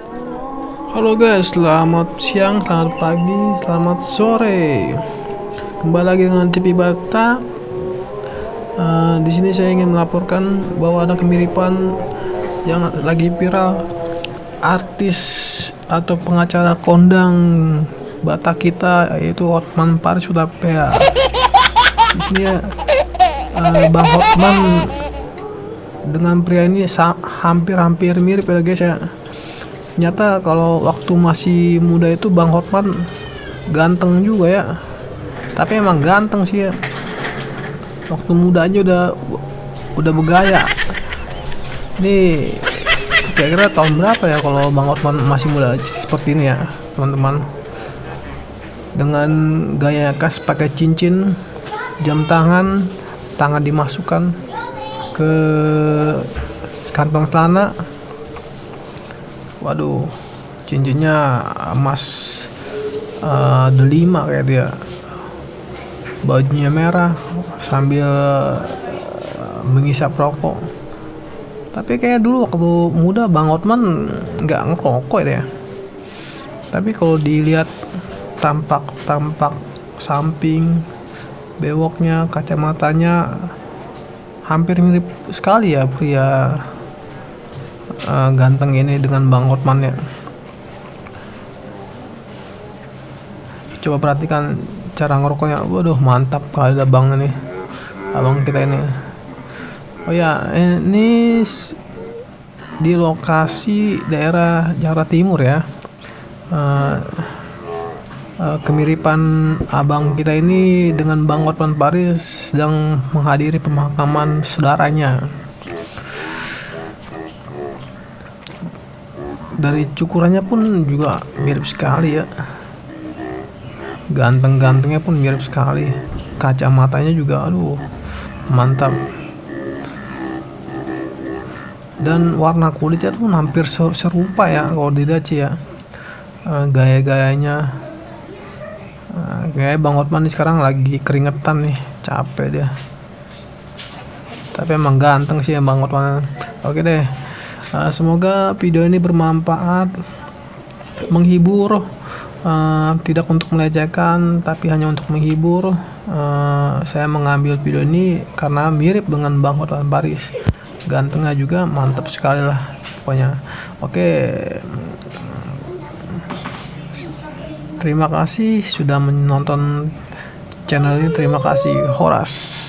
Halo guys, selamat siang, selamat pagi, selamat sore. Kembali lagi dengan TV Batak. Di sini saya ingin melaporkan bahwa ada kemiripan yang lagi viral artis atau pengacara kondang Batak kita, yaitu Hotman Paris Hutapea. Di sini ya, Bang Hotman dengan pria ini hampir-hampir mirip ya guys ya. Ternyata kalau waktu masih muda itu Bang Hotman ganteng juga ya. Tapi emang ganteng sih ya. Waktu muda aja udah bergaya. Ini kira-kira tahun berapa ya kalau Bang Hotman masih muda seperti ini ya, teman-teman. Dengan gaya khas pakai cincin, jam tangan, tangan dimasukkan ke kantong celana. Waduh, cincinnya emas delima kayak dia. Bajunya merah sambil mengisap rokok. Tapi kayak dulu waktu muda Bang Hotman nggak ngerokok ya. Tapi kalau dilihat tampak samping, bewoknya, kacamatanya hampir mirip sekali ya pria ganteng ini dengan Bang Hotman ya. Coba perhatikan cara ngerokoknya. Waduh, mantap kali ada bang ini, abang kita ini. Oh ya, ini di lokasi daerah Jakarta Timur ya. Kemiripan abang kita ini dengan Bang Hotman Paris sedang menghadiri pemakaman saudaranya. Dari cukurannya pun juga mirip sekali ya, ganteng-gantengnya pun mirip sekali, kacamatanya juga aduh mantap, dan warna kulitnya tuh hampir serupa ya kalau dilihat sih ya. Gaya-gayanya kayak Bang Hotman nih sekarang lagi keringetan nih, capek dia, tapi emang ganteng sih ya Bang Hotman. Oke deh. Semoga video ini bermanfaat, menghibur, tidak untuk melecehkan, tapi hanya untuk menghibur. Saya mengambil video ini karena mirip dengan Bang Hotman Paris, gantengnya juga mantap sekali lah pokoknya. Oke, terima kasih sudah menonton channel ini. Terima kasih, Horas.